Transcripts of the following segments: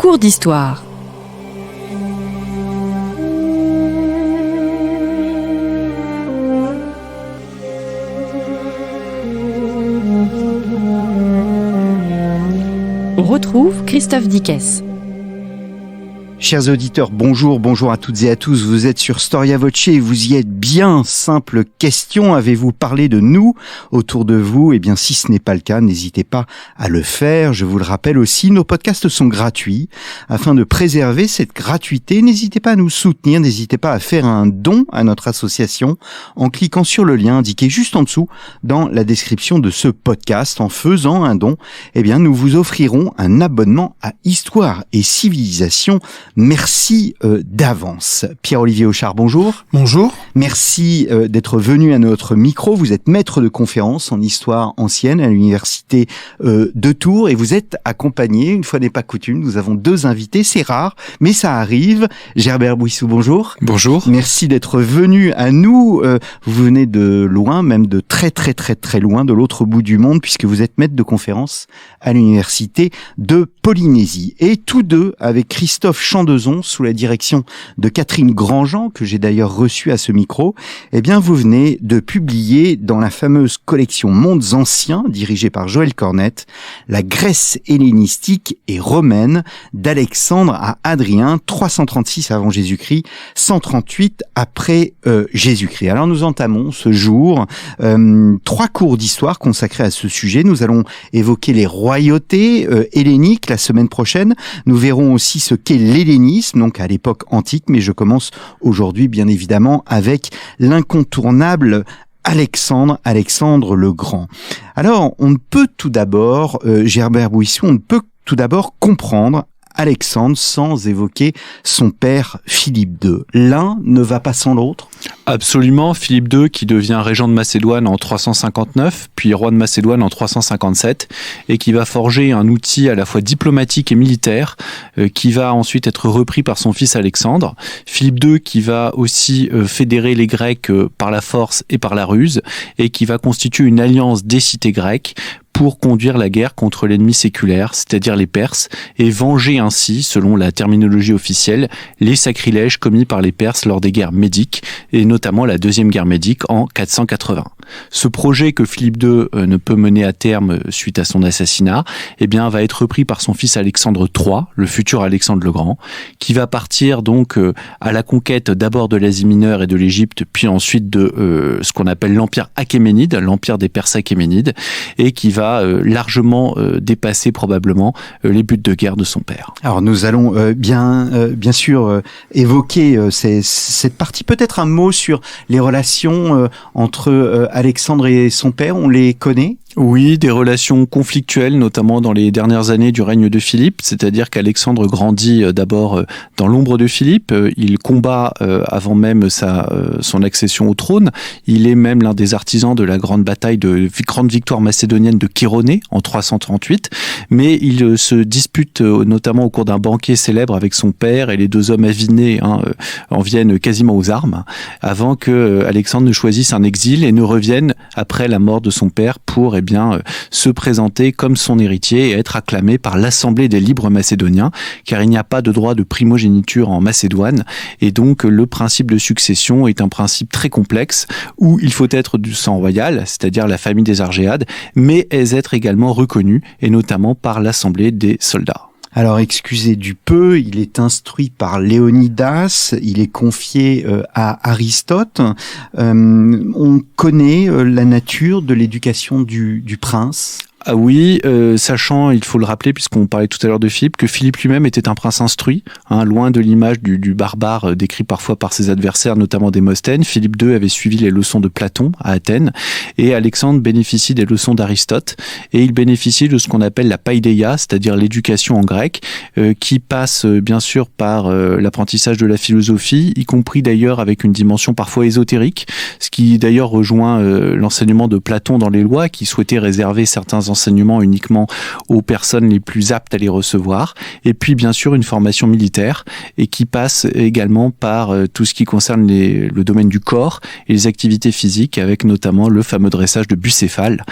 cours d'histoire. On retrouve Christophe Dickès. Chers auditeurs, bonjour à toutes et à tous. Vous êtes sur Storia Voce et vous y êtes bien. Simple question, avez-vous parlé de nous autour de vous ? Eh bien, si ce n'est pas le cas, n'hésitez pas à le faire. Je vous le rappelle aussi, nos podcasts sont gratuits. Afin de préserver cette gratuité, n'hésitez pas à nous soutenir, n'hésitez pas à faire un don à notre association en cliquant sur le lien indiqué juste en dessous dans la description de ce podcast. En faisant un don, eh bien, nous vous offrirons un abonnement à Histoire et Civilisation. Merci d'avance. Pierre-Olivier Auchard, bonjour. Bonjour. Merci d'être venu à notre micro. Vous êtes maître de conférence en histoire ancienne à l'université de Tours et vous êtes accompagné, une fois n'est pas coutume, nous avons deux invités, c'est rare, mais ça arrive. Gerbert Bouissou, bonjour. Bonjour. Merci d'être venu à nous. Vous venez de loin, même de très loin, de l'autre bout du monde, puisque vous êtes maître de conférence à l'université de Polynésie. Et tous deux, avec Christophe Chandezon, sous la direction de Catherine Grandjean, que j'ai d'ailleurs reçue à ce micro, eh bien, vous venez de publier dans la fameuse collection Mondes Anciens, dirigée par Joël Cornette, la Grèce hellénistique et romaine d'Alexandre à Hadrien, 336 avant Jésus-Christ, 138 après Jésus-Christ. Alors, nous entamons ce jour 3 cours d'histoire consacrés à ce sujet. Nous allons évoquer les royautés helléniques la semaine prochaine. Nous verrons aussi ce qu'est l'hellénisme, donc à l'époque antique, mais je commence aujourd'hui bien évidemment avec l'incontournable Alexandre le Grand. Alors, on ne peut tout d'abord, Gerbert Bouissou, on ne peut tout d'abord comprendre Alexandre sans évoquer son père Philippe II. L'un ne va pas sans l'autre ? Absolument, Philippe II qui devient régent de Macédoine en 359, puis roi de Macédoine en 357, et qui va forger un outil à la fois diplomatique et militaire, qui va ensuite être repris par son fils Alexandre. Philippe II qui va aussi fédérer les Grecs par la force et par la ruse, et qui va constituer une alliance des cités grecques pour conduire la guerre contre l'ennemi séculaire, c'est-à-dire les Perses, et venger ainsi, selon la terminologie officielle, les sacrilèges commis par les Perses lors des guerres médiques, et notamment la deuxième guerre médique en 480. Ce projet que Philippe II ne peut mener à terme suite à son assassinat, eh bien, va être repris par son fils Alexandre III, le futur Alexandre le Grand, qui va partir donc à la conquête d'abord de l'Asie mineure et de l'Égypte, puis ensuite de ce qu'on appelle l'Empire achéménide, l'Empire des Perses achéménides, et qui va largement dépasser probablement les buts de guerre de son père. Alors nous allons bien sûr évoquer cette partie. Peut-être un mot sur les relations entre Alexandre et son père, on les connaît ? Oui, des relations conflictuelles, notamment dans les dernières années du règne de Philippe, c'est-à-dire qu'Alexandre grandit d'abord dans l'ombre de Philippe, il combat avant même son accession au trône, il est même l'un des artisans de la grande victoire macédonienne de Chéronée en 338, mais il se dispute notamment au cours d'un banquet célèbre avec son père, et les deux hommes avinés en viennent quasiment aux armes, avant que Alexandre ne choisisse un exil et ne revienne après la mort de son père pour se présenter comme son héritier et être acclamé par l'Assemblée des libres macédoniens, car il n'y a pas de droit de primogéniture en Macédoine, et donc le principe de succession est un principe très complexe, où il faut être du sang royal, c'est-à-dire la famille des Argéades, mais être également reconnu, et notamment par l'Assemblée des soldats. Alors, excusez du peu, il est instruit par Léonidas, il est confié à Aristote. On connaît la nature de l'éducation du prince. Ah oui, sachant, il faut le rappeler, puisqu'on parlait tout à l'heure de Philippe, que Philippe lui-même était un prince instruit, loin de l'image du barbare décrit parfois par ses adversaires, notamment Démosthène. Philippe II avait suivi les leçons de Platon à Athènes, et Alexandre bénéficie des leçons d'Aristote, et il bénéficie de ce qu'on appelle la paideia, c'est-à-dire l'éducation en grec, qui passe bien sûr par l'apprentissage de la philosophie, y compris d'ailleurs avec une dimension parfois ésotérique, ce qui d'ailleurs rejoint l'enseignement de Platon dans les lois, qui souhaitait réserver certains enseignements uniquement aux personnes les plus aptes à les recevoir, et puis bien sûr une formation militaire, et qui passe également par tout ce qui concerne le domaine du corps et les activités physiques, avec notamment le fameux dressage de Bucéphale,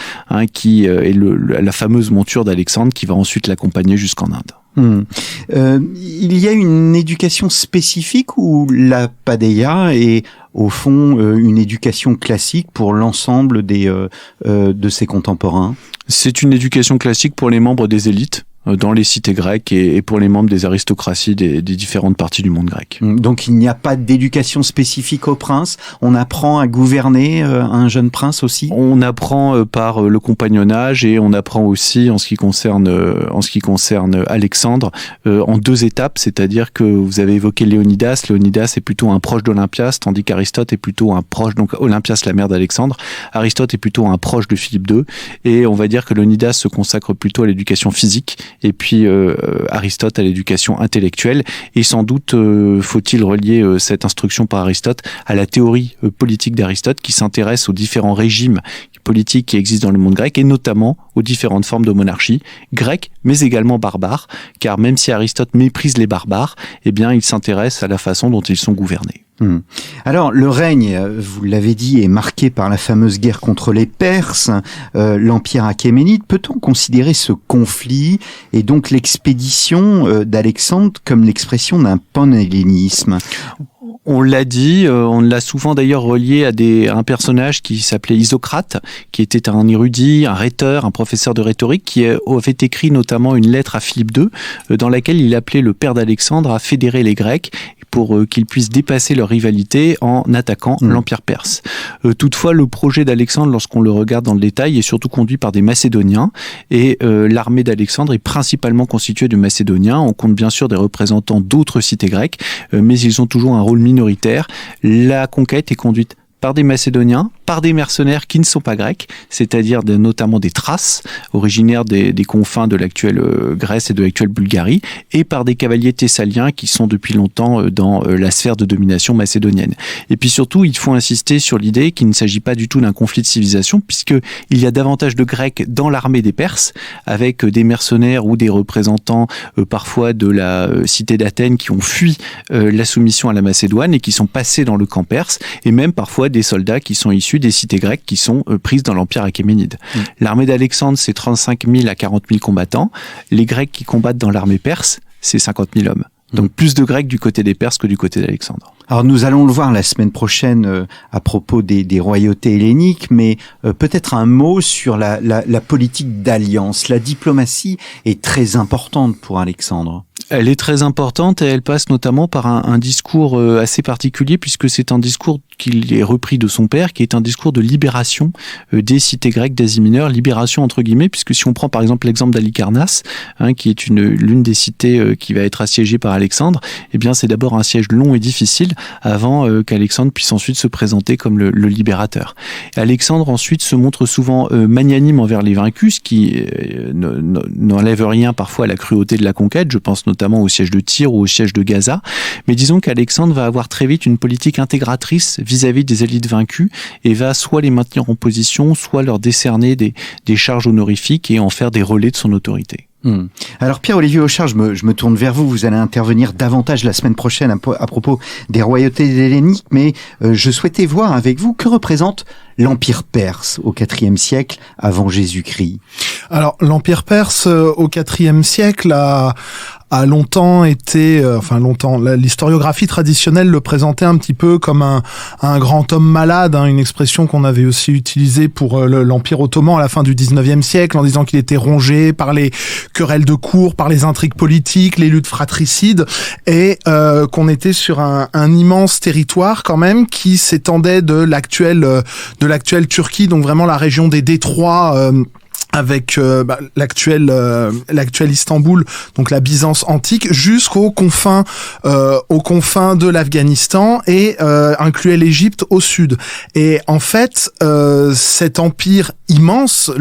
qui est la fameuse monture d'Alexandre qui va ensuite l'accompagner jusqu'en Inde. Il y a une éducation spécifique ou la Paideia est au fond une éducation classique pour l'ensemble de ses contemporains? C'est une éducation classique pour les membres des élites dans les cités grecques et pour les membres des aristocraties des différentes parties du monde grec. Donc il n'y a pas d'éducation spécifique au prince. On apprend à gouverner un jeune prince aussi. On apprend par le compagnonnage et on apprend aussi en ce qui concerne Alexandre en 2 étapes, c'est-à-dire que vous avez évoqué Léonidas. Léonidas est plutôt un proche d'Olympias, tandis qu'Aristote est plutôt un proche, donc Olympias la mère d'Alexandre. Aristote est plutôt un proche de Philippe II et on va dire que Léonidas se consacre plutôt à l'éducation physique et puis Aristote à l'éducation intellectuelle. Et sans doute faut-il relier cette instruction par Aristote à la théorie politique d'Aristote qui s'intéresse aux différents régimes politiques qui existent dans le monde grec et notamment aux différentes formes de monarchie grecque mais également barbare, car même si Aristote méprise les barbares, eh bien il s'intéresse à la façon dont ils sont gouvernés. Alors, le règne, vous l'avez dit, est marqué par la fameuse guerre contre les Perses, l'Empire achéménide. Peut-on considérer ce conflit et donc l'expédition d'Alexandre comme l'expression d'un panhellénisme ? On l'a dit, on l'a souvent d'ailleurs relié à un personnage qui s'appelait Isocrate, qui était un érudit, un rhéteur, un professeur de rhétorique, qui avait écrit notamment une lettre à Philippe II, dans laquelle il appelait le père d'Alexandre à fédérer les Grecs pour qu'ils puissent dépasser leur rivalité en attaquant l'Empire perse. Toutefois, le projet d'Alexandre, lorsqu'on le regarde dans le détail, est surtout conduit par des Macédoniens, et l'armée d'Alexandre est principalement constituée de Macédoniens. On compte bien sûr des représentants d'autres cités grecques, mais ils ont toujours un rôle minoritaire. La conquête est conduite par des Macédoniens, par des mercenaires qui ne sont pas grecs, c'est-à-dire notamment des Thraces, originaires des confins de l'actuelle Grèce et de l'actuelle Bulgarie, et par des cavaliers thessaliens qui sont depuis longtemps dans la sphère de domination macédonienne. Et puis surtout, il faut insister sur l'idée qu'il ne s'agit pas du tout d'un conflit de civilisation, puisqu'il y a davantage de Grecs dans l'armée des Perses, avec des mercenaires ou des représentants parfois de la cité d'Athènes qui ont fui la soumission à la Macédoine et qui sont passés dans le camp perse, et même parfois des soldats qui sont issus des cités grecques qui sont prises dans l'Empire achéménide. L'armée d'Alexandre, c'est 35 000 à 40 000 combattants. Les Grecs qui combattent dans l'armée perse, c'est 50 000 hommes. Donc plus de Grecs du côté des Perses que du côté d'Alexandre. Alors nous allons le voir la semaine prochaine à propos des royautés helléniques, mais peut-être un mot sur la politique d'alliance. La diplomatie est très importante pour Alexandre. Elle est très importante et elle passe notamment par un discours assez particulier, puisque c'est un discours qu'il est repris de son père, qui est un discours de libération des cités grecques d'Asie mineure, libération entre guillemets, puisque si on prend par exemple l'exemple d'Halicarnasse, qui est l'une des cités qui va être assiégée par Alexandre, eh bien c'est d'abord un siège long et difficile avant qu'Alexandre puisse ensuite se présenter comme le libérateur. Alexandre ensuite se montre souvent magnanime envers les vaincus, ce qui n'enlève rien parfois à la cruauté de la conquête. Je pense notamment au siège de Tyr ou au siège de Gaza. Mais disons qu'Alexandre va avoir très vite une politique intégratrice vis-à-vis des élites vaincues et va soit les maintenir en position, soit leur décerner des charges honorifiques et en faire des relais de son autorité. Alors Pierre-Olivier Auchard, je me tourne vers vous. Vous allez intervenir davantage la semaine prochaine à propos des royautés helléniques, mais je souhaitais voir avec vous que représente l'Empire perse au IVe siècle avant Jésus-Christ. Alors l'Empire perse au IVe siècle a longtemps été, l'historiographie traditionnelle le présentait un petit peu comme un grand homme malade, une expression qu'on avait aussi utilisée pour l'Empire ottoman à la fin du XIXe siècle, en disant qu'il était rongé par les querelles de cour, par les intrigues politiques, les luttes fratricides, et qu'on était sur un immense territoire quand même qui s'étendait de l'actuelle Turquie, donc vraiment la région des détroits, avec l'actuel Istanbul, donc la Byzance antique, jusqu'aux confins de l'Afghanistan et incluait l'Égypte au sud. Et en fait, cet empire immense,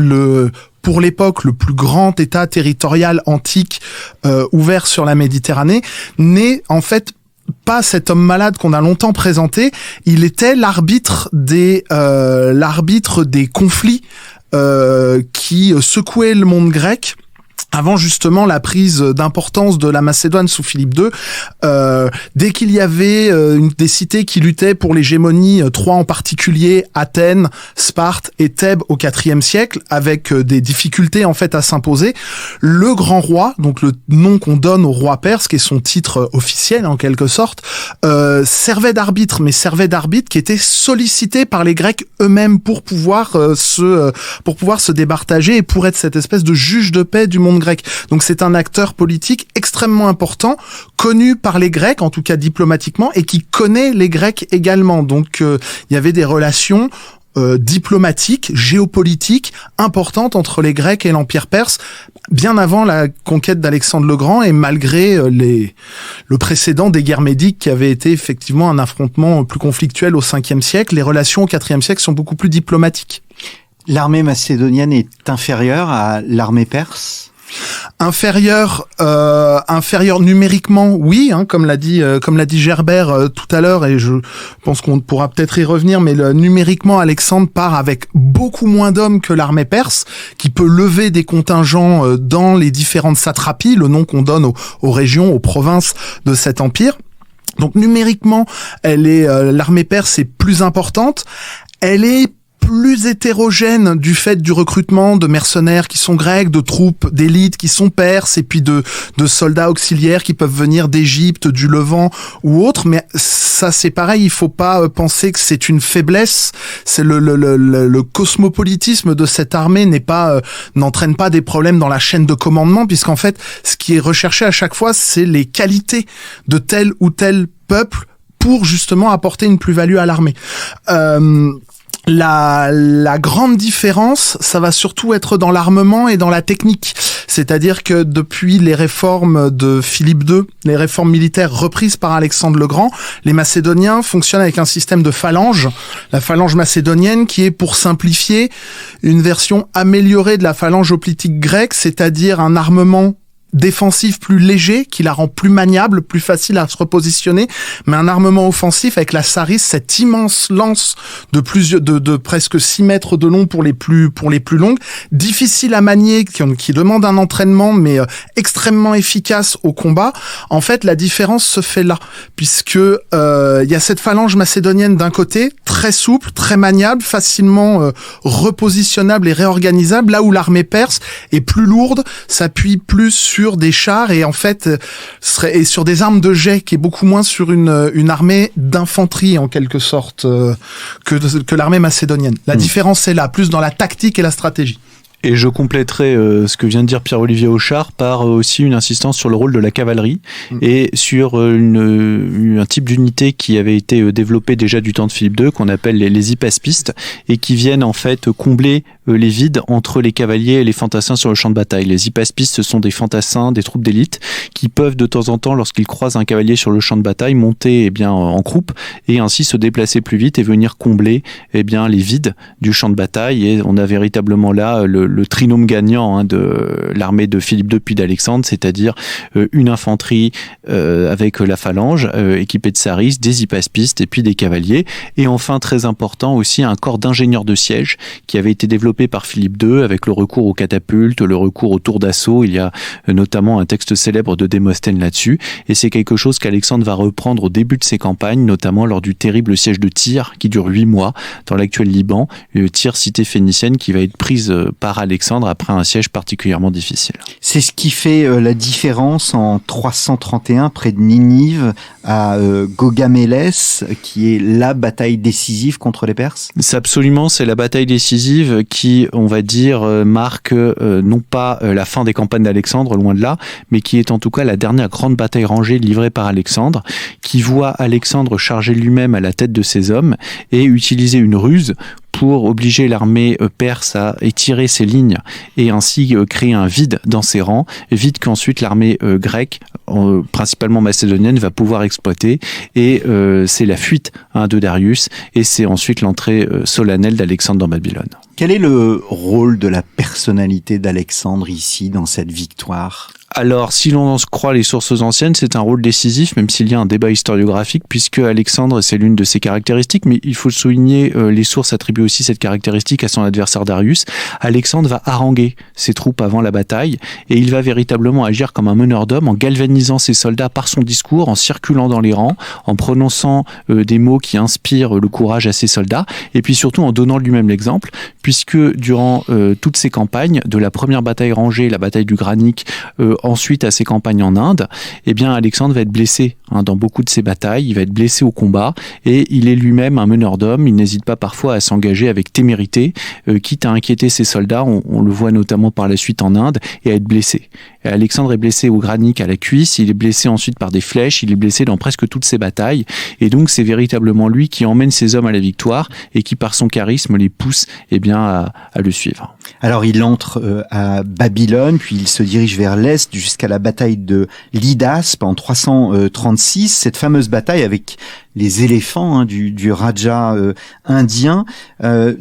pour l'époque, le plus grand état territorial antique ouvert sur la Méditerranée, n'est en fait pas cet homme malade qu'on a longtemps présenté. Il était l'arbitre des conflits qui secouaient le monde grec avant justement la prise d'importance de la Macédoine sous Philippe II, dès qu'il y avait des cités qui luttaient pour l'hégémonie, trois en particulier, Athènes, Sparte et Thèbes au IVe siècle, avec des difficultés en fait à s'imposer, le grand roi, donc le nom qu'on donne au roi perse, qui est son titre officiel en quelque sorte, servait d'arbitre qui était sollicité par les Grecs eux-mêmes pour pouvoir se départager et pour être cette espèce de juge de paix du monde grec. Donc c'est un acteur politique extrêmement important, connu par les Grecs, en tout cas diplomatiquement, et qui connaît les Grecs également. Donc il y avait des relations diplomatiques, géopolitiques importantes entre les Grecs et l'Empire perse, bien avant la conquête d'Alexandre le Grand et malgré le précédent des guerres médiques qui avait été effectivement un affrontement plus conflictuel au 5e siècle, les relations au 4e siècle sont beaucoup plus diplomatiques. L'armée macédonienne est inférieure à l'armée perse ? Inférieur numériquement, oui, comme l'a dit Gerbert tout à l'heure, et je pense qu'on pourra peut-être y revenir, mais numériquement, Alexandre part avec beaucoup moins d'hommes que l'armée perse, qui peut lever des contingents dans les différentes satrapies, le nom qu'on donne aux régions, aux provinces de cet empire. Donc numériquement, l'armée perse est plus importante. Elle est plus hétérogène du fait du recrutement de mercenaires qui sont grecs, de troupes d'élite qui sont perses, et puis de soldats auxiliaires qui peuvent venir d'Égypte, du Levant ou autre. Mais ça, c'est pareil, il faut pas penser que c'est une faiblesse. C'est le cosmopolitisme de cette armée n'entraîne pas des problèmes dans la chaîne de commandement, puisqu'en fait, ce qui est recherché à chaque fois, c'est les qualités de tel ou tel peuple pour justement apporter une plus-value à l'armée. La grande différence, ça va surtout être dans l'armement et dans la technique. C'est-à-dire que depuis les réformes de Philippe II, les réformes militaires reprises par Alexandre le Grand, les Macédoniens fonctionnent avec un système de phalange, la phalange macédonienne, qui est, pour simplifier, une version améliorée de la phalange hoplitique grecque, c'est-à-dire un armement défensif plus léger, qui la rend plus maniable, plus facile à se repositionner, mais un armement offensif avec la saris, cette immense lance de presque 6 mètres de long pour les plus longues, difficile à manier, qui demande un entraînement, mais extrêmement efficace au combat. En fait, la différence se fait là, puisque y a cette phalange macédonienne d'un côté, très souple, très maniable, facilement repositionnable et réorganisable, là où l'armée perse est plus lourde, s'appuie plus sur des chars et en fait et sur des armes de jet, qui est beaucoup moins sur une armée d'infanterie en quelque sorte que l'armée macédonienne. La différence est là, plus dans la tactique et la stratégie. Et je compléterai ce que vient de dire Pierre-Olivier Auchard par aussi une insistance sur le rôle de la cavalerie et sur un type d'unité qui avait été développé déjà du temps de Philippe II, qu'on appelle les hypaspistes, et qui viennent en fait combler les vides entre les cavaliers et les fantassins sur le champ de bataille. Les hypaspistes, ce sont des fantassins, des troupes d'élite, qui peuvent de temps en temps, lorsqu'ils croisent un cavalier sur le champ de bataille, monter en croupe et ainsi se déplacer plus vite et venir combler les vides du champ de bataille. Et on a véritablement là le trinôme gagnant de l'armée de Philippe II puis d'Alexandre, c'est-à-dire une infanterie avec la phalange équipée de saris, des hypaspistes et puis des cavaliers. Et enfin, très important aussi, un corps d'ingénieurs de siège qui avait été développé par Philippe II avec le recours aux catapultes, le recours aux tours d'assaut. Il y a notamment un texte célèbre de Démosthène là-dessus. Et c'est quelque chose qu'Alexandre va reprendre au début de ses campagnes, notamment lors du terrible siège de Tyr qui dure 8 mois dans l'actuel Liban. Tyr, cité phénicienne, qui va être prise par Alexandre après un siège particulièrement difficile. C'est ce qui fait la différence en 331 près de Ninive à Gaugamélès, qui est la bataille décisive contre les Perses. C'est absolument, c'est la bataille décisive qui, on va dire, marque non pas la fin des campagnes d'Alexandre, loin de là, mais qui est en tout cas la dernière grande bataille rangée livrée par Alexandre, qui voit Alexandre charger lui-même à la tête de ses hommes et utiliser une ruse pour obliger l'armée perse à étirer ses lignes et ainsi créer un vide dans ses rangs, vide qu'ensuite l'armée grecque, principalement macédonienne, va pouvoir exploiter. Et c'est la fuite de Darius, et c'est ensuite l'entrée solennelle d'Alexandre dans Babylone. Quel est le rôle de la personnalité d'Alexandre ici, dans cette victoire ? Alors, si l'on en croit les sources anciennes, c'est un rôle décisif, même s'il y a un débat historiographique, puisque Alexandre, c'est l'une de ses caractéristiques, mais il faut souligner, les sources attribuent aussi cette caractéristique à son adversaire Darius. Alexandre va haranguer ses troupes avant la bataille, et il va véritablement agir comme un meneur d'hommes, en galvanisant ses soldats par son discours, en circulant dans les rangs, en prononçant des mots qui inspirent le courage à ses soldats, et puis surtout en donnant lui-même l'exemple, puisque durant toutes ces campagnes, de la première bataille rangée, la bataille du Granic, ensuite à ses campagnes en Inde, eh bien Alexandre va être blessé dans beaucoup de ses batailles, il va être blessé au combat et il est lui-même un meneur d'hommes, il n'hésite pas parfois à s'engager avec témérité, quitte à inquiéter ses soldats, on le voit notamment par la suite en Inde, et à être blessé. Et Alexandre est blessé au Granic à la cuisse, il est blessé ensuite par des flèches, il est blessé dans presque toutes ses batailles, et donc c'est véritablement lui qui emmène ses hommes à la victoire et qui par son charisme les pousse à le suivre. Alors il entre à Babylone, puis il se dirige vers l'est jusqu'à la bataille de l'Hydaspe en 336, cette fameuse bataille avec les éléphants du Raja indien.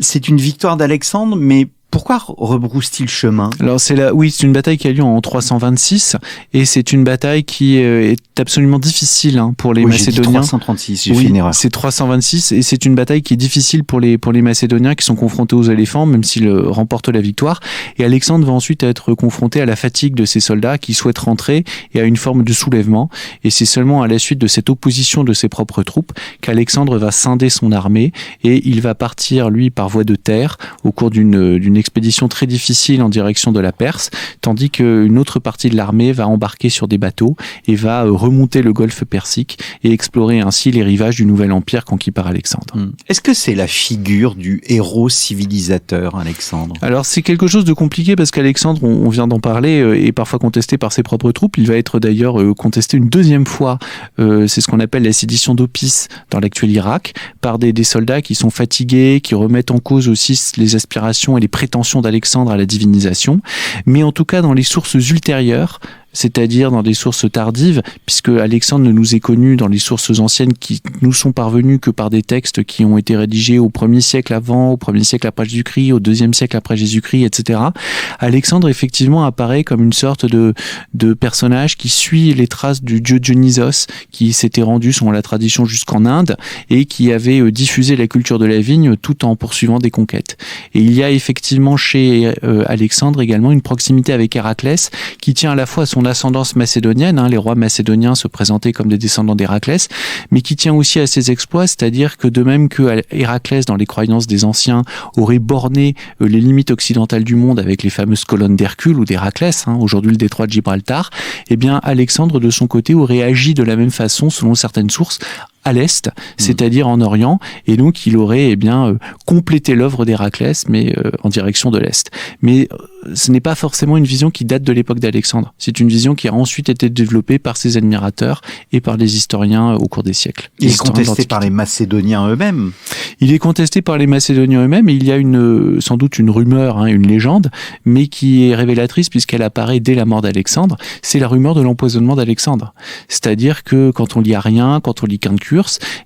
C'est une victoire d'Alexandre, mais pourquoi rebrousse-t-il chemin ? Alors c'est une bataille qui a lieu en 326 et c'est une bataille qui est absolument difficile pour les Macédoniens. J'ai dit 336, j'ai fait une erreur. C'est 326 et c'est une bataille qui est difficile pour les Macédoniens qui sont confrontés aux éléphants, même s'ils remportent la victoire. Et Alexandre va ensuite être confronté à la fatigue de ses soldats qui souhaitent rentrer et à une forme de soulèvement. Et c'est seulement à la suite de cette opposition de ses propres troupes qu'Alexandre va scinder son armée et il va partir, lui, par voie de terre au cours d'une expédition très difficile en direction de la Perse, tandis qu'une autre partie de l'armée va embarquer sur des bateaux et va remonter le golfe Persique et explorer ainsi les rivages du nouvel empire conquis par Alexandre. Est-ce que c'est la figure du héros civilisateur, Alexandre ? Alors c'est quelque chose de compliqué parce qu'Alexandre, on vient d'en parler, est parfois contesté par ses propres troupes. Il va être d'ailleurs contesté une deuxième fois, c'est ce qu'on appelle la sédition d'Opis dans l'actuel Irak, par des soldats qui sont fatigués, qui remettent en cause aussi les aspirations et les prétentions d'Alexandre à la divinisation, mais en tout cas dans les sources ultérieures, c'est-à-dire dans des sources tardives, puisque Alexandre ne nous est connu dans les sources anciennes qui nous sont parvenues que par des textes qui ont été rédigés au 1er siècle avant, au 1er siècle après Jésus-Christ, au 2e siècle après Jésus-Christ, etc. Alexandre, effectivement, apparaît comme une sorte de personnage qui suit les traces du dieu Dionysos, qui s'était rendu, selon la tradition, jusqu'en Inde, et qui avait diffusé la culture de la vigne tout en poursuivant des conquêtes. Et il y a effectivement chez Alexandre également une proximité avec Héraclès, qui tient à la fois à son ascendance macédonienne, les rois macédoniens se présentaient comme des descendants d'Héraclès, mais qui tient aussi à ses exploits, c'est-à-dire que de même que Héraclès, dans les croyances des anciens, aurait borné les limites occidentales du monde avec les fameuses colonnes d'Hercule ou d'Héraclès, aujourd'hui le détroit de Gibraltar, eh bien Alexandre de son côté aurait agi de la même façon selon certaines sources à l'est, c'est-à-dire en Orient, et donc il aurait complété l'œuvre d'Héraclès, mais en direction de l'est. Mais ce n'est pas forcément une vision qui date de l'époque d'Alexandre. C'est une vision qui a ensuite été développée par ses admirateurs et par les historiens au cours des siècles. Il est contesté par les Macédoniens eux-mêmes. Il est contesté par les Macédoniens eux-mêmes, et il y a sans doute une rumeur, une légende, mais qui est révélatrice puisqu'elle apparaît dès la mort d'Alexandre. C'est la rumeur de l'empoisonnement d'Alexandre. C'est-à-dire que quand on lit Arien, quand on lit Quincurse,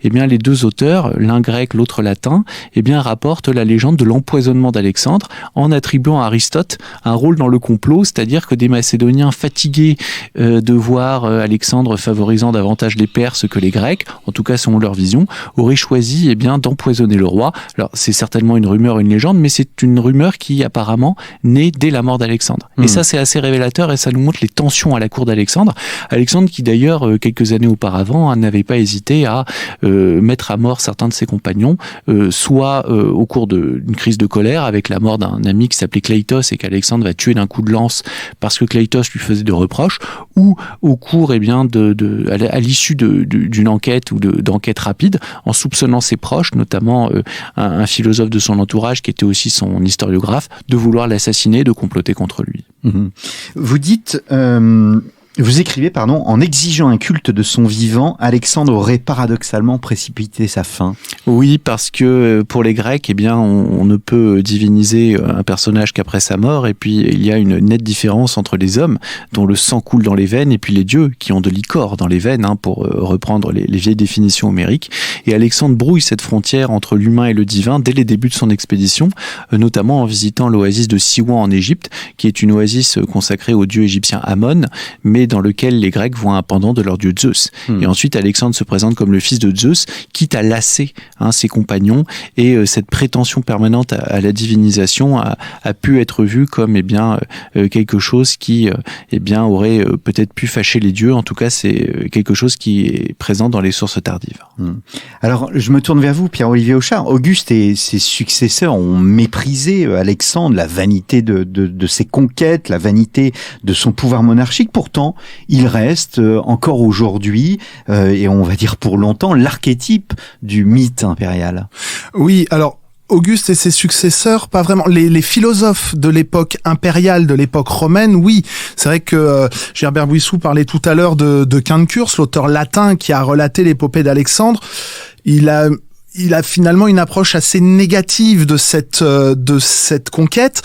les deux auteurs, l'un grec, l'autre latin, rapportent la légende de l'empoisonnement d'Alexandre en attribuant à Aristote un rôle dans le complot, c'est-à-dire que des Macédoniens fatigués de voir Alexandre favorisant davantage les Perses que les Grecs, en tout cas selon leur vision, auraient choisi d'empoisonner le roi. Alors c'est certainement une rumeur, une légende, mais c'est une rumeur qui apparemment naît dès la mort d'Alexandre. Et ça c'est assez révélateur et ça nous montre les tensions à la cour d'Alexandre. Alexandre qui d'ailleurs quelques années auparavant n'avait pas hésité à mettre à mort certains de ses compagnons, soit au cours d'une crise de colère avec la mort d'un ami qui s'appelait Cleitos et qu'Alexandre va tuer d'un coup de lance parce que Cleitos lui faisait des reproches, ou au cours à l'issue d'une enquête ou d'enquête rapide en soupçonnant ses proches, notamment un philosophe de son entourage qui était aussi son historiographe, de vouloir l'assassiner, de comploter contre lui. Vous dites Vous écrivez, en exigeant un culte de son vivant, Alexandre aurait paradoxalement précipité sa fin. Oui, parce que pour les Grecs, eh bien, on ne peut diviniser un personnage qu'après sa mort, et puis il y a une nette différence entre les hommes, dont le sang coule dans les veines, et puis les dieux, qui ont de l'ichor dans les veines, pour reprendre les vieilles définitions homériques. Et Alexandre brouille cette frontière entre l'humain et le divin dès les débuts de son expédition, notamment en visitant l'oasis de Siwan en Égypte, qui est une oasis consacrée au dieu égyptien Amon, mais dans lequel les Grecs voient un pendant de leur dieu Zeus. Et ensuite, Alexandre se présente comme le fils de Zeus, quitte à lasser ses compagnons, et cette prétention permanente à la divinisation a pu être vue comme quelque chose qui aurait peut-être pu fâcher les dieux. En tout cas, c'est quelque chose qui est présent dans les sources tardives. Alors, je me tourne vers vous, Pierre-Olivier Auchard. Auguste et ses successeurs ont méprisé Alexandre, la vanité de ses conquêtes, la vanité de son pouvoir monarchique. Pourtant, il reste encore aujourd'hui, et on va dire pour longtemps, l'archétype du mythe impérial. Oui, alors Auguste et ses successeurs, pas vraiment. Les philosophes de l'époque impériale, de l'époque romaine, oui. C'est vrai que Gerbert Bouissou parlait tout à l'heure de Quint de Curs, l'auteur latin qui a relaté l'épopée d'Alexandre. Il a finalement une approche assez négative de cette conquête.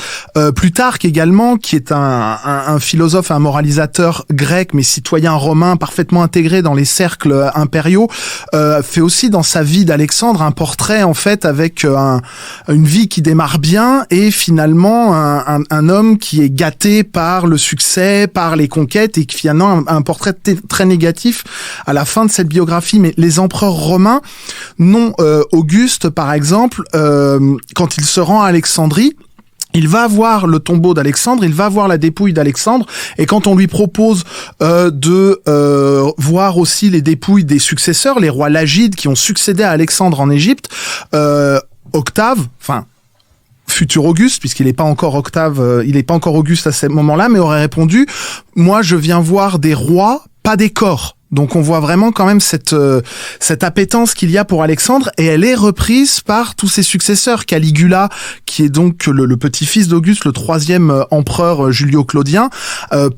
Plutarque également, qui est un philosophe, un moralisateur grec, mais citoyen romain, parfaitement intégré dans les cercles impériaux, fait aussi dans sa vie d'Alexandre un portrait en fait avec une vie qui démarre bien et finalement un homme qui est gâté par le succès, par les conquêtes et qui finalement un portrait très négatif à la fin de cette biographie. Mais les empereurs romains n'ont Auguste, par exemple, quand il se rend à Alexandrie, il va voir le tombeau d'Alexandre, il va voir la dépouille d'Alexandre, et quand on lui propose de voir aussi les dépouilles des successeurs, les rois lagides qui ont succédé à Alexandre en Égypte, Octave, futur Auguste, puisqu'il n'est pas encore Octave, il n'est pas encore Auguste à ce moment-là, mais aurait répondu « Moi, je viens voir des rois, pas des corps ». Donc on voit vraiment quand même cette appétence qu'il y a pour Alexandre, et elle est reprise par tous ses successeurs. Caligula, qui est donc le petit-fils d'Auguste, le 3e empereur Julio-Claudien,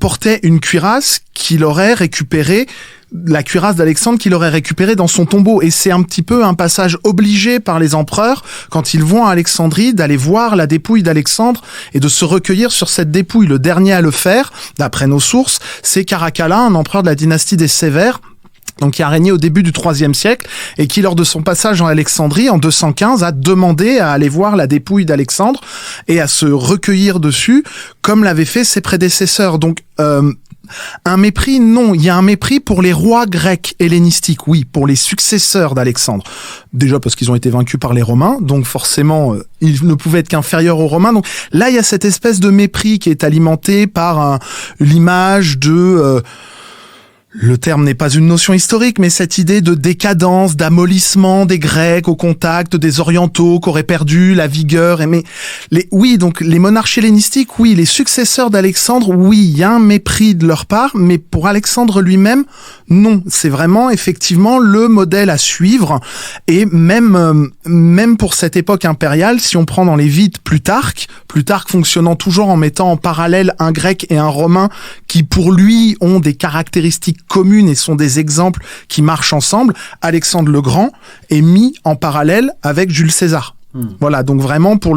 portait une cuirasse qu'il aurait récupérée, la cuirasse d'Alexandre qu'il aurait récupérée dans son tombeau. Et c'est un petit peu un passage obligé par les empereurs, quand ils vont à Alexandrie, d'aller voir la dépouille d'Alexandre et de se recueillir sur cette dépouille. Le dernier à le faire, d'après nos sources, c'est Caracalla, un empereur de la dynastie des Sévères, donc qui a régné au début du IIIe siècle, et qui, lors de son passage en Alexandrie, en 215, a demandé à aller voir la dépouille d'Alexandre et à se recueillir dessus, comme l'avaient fait ses prédécesseurs. Donc, un mépris, non. Il y a un mépris pour les rois grecs hellénistiques, oui, pour les successeurs d'Alexandre. Déjà parce qu'ils ont été vaincus par les Romains, donc forcément, ils ne pouvaient être qu'inférieurs aux Romains. Donc là, il y a cette espèce de mépris qui est alimenté par l'image de... le terme n'est pas une notion historique, mais cette idée de décadence, d'amollissement des Grecs au contact des Orientaux qui auraient perdu la vigueur. Donc les monarches hellénistiques, oui, les successeurs d'Alexandre, oui, il y a un mépris de leur part, mais pour Alexandre lui-même, non. C'est vraiment effectivement le modèle à suivre. Et même pour cette époque impériale, si on prend dans les vies de Plutarque fonctionnant toujours en mettant en parallèle un Grec et un Romain qui pour lui ont des caractéristiques communes et sont des exemples qui marchent ensemble, Alexandre le Grand est mis en parallèle avec Jules César. Voilà, donc vraiment pour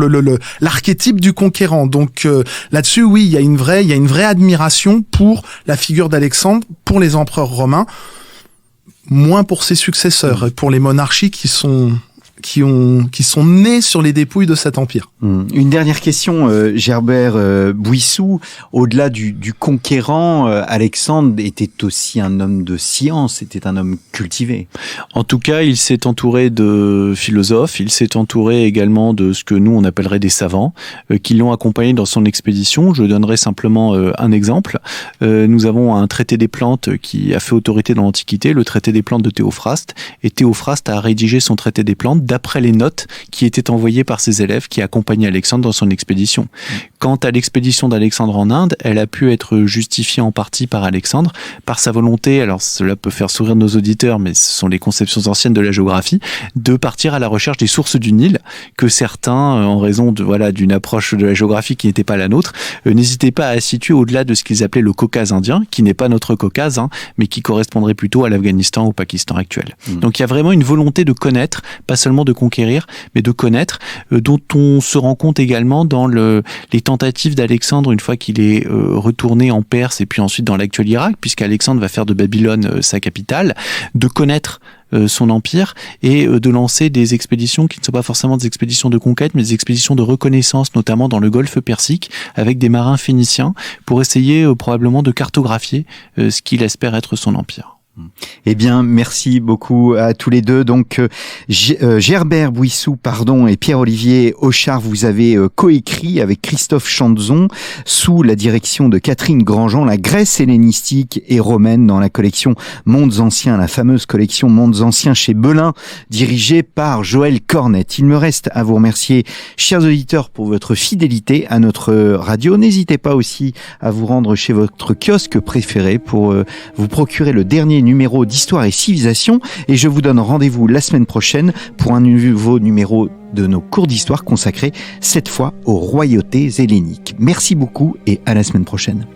l'archétype du conquérant. Donc là-dessus, oui, il y a une vraie admiration pour la figure d'Alexandre, pour les empereurs romains, moins pour ses successeurs, pour les monarchies qui sont nés sur les dépouilles de cet empire. Une dernière question, Gerbert Bouissou. Au-delà du conquérant, Alexandre était aussi un homme de science, était un homme cultivé. En tout cas, il s'est entouré de philosophes, il s'est entouré également de ce que nous on appellerait des savants, qui l'ont accompagné dans son expédition. Je donnerai simplement un exemple. Nous avons un traité des plantes qui a fait autorité dans l'Antiquité, le traité des plantes de Théophraste, et Théophraste a rédigé son traité des plantes d'après les notes qui étaient envoyées par ses élèves qui accompagnaient Alexandre dans son expédition. Quant à l'expédition d'Alexandre en Inde, elle a pu être justifiée en partie par Alexandre, par sa volonté, alors cela peut faire sourire nos auditeurs, mais ce sont les conceptions anciennes de la géographie, de partir à la recherche des sources du Nil, que certains, en raison d'une approche de la géographie qui n'était pas la nôtre, n'hésitaient pas à situer au-delà de ce qu'ils appelaient le Caucase indien, qui n'est pas notre Caucase, mais qui correspondrait plutôt à l'Afghanistan ou au Pakistan actuel. Donc il y a vraiment une volonté de connaître, pas seulement de conquérir, mais de connaître, dont on se rend compte également dans les tentatives d'Alexandre, une fois qu'il est retourné en Perse et puis ensuite dans l'actuel Irak, puisqu'Alexandre va faire de Babylone sa capitale, de connaître son empire et de lancer des expéditions qui ne sont pas forcément des expéditions de conquête, mais des expéditions de reconnaissance, notamment dans le golfe Persique, avec des marins phéniciens, pour essayer probablement de cartographier ce qu'il espère être son empire. Eh bien, merci beaucoup à tous les deux. Donc, Gerbert Bouissou, et Pierre-Olivier Auchard, vous avez coécrit avec Christophe Chandzon, sous la direction de Catherine Grandjean, la Grèce hellénistique et romaine dans la collection Mondes Anciens, la fameuse collection Mondes Anciens chez Belin, dirigée par Joël Cornette. Il me reste à vous remercier, chers auditeurs, pour votre fidélité à notre radio. N'hésitez pas aussi à vous rendre chez votre kiosque préféré pour vous procurer le dernier numéro d'Histoire et Civilisation, et je vous donne rendez-vous la semaine prochaine pour un nouveau numéro de nos cours d'histoire consacrés cette fois aux royautés helléniques. Merci beaucoup et à la semaine prochaine.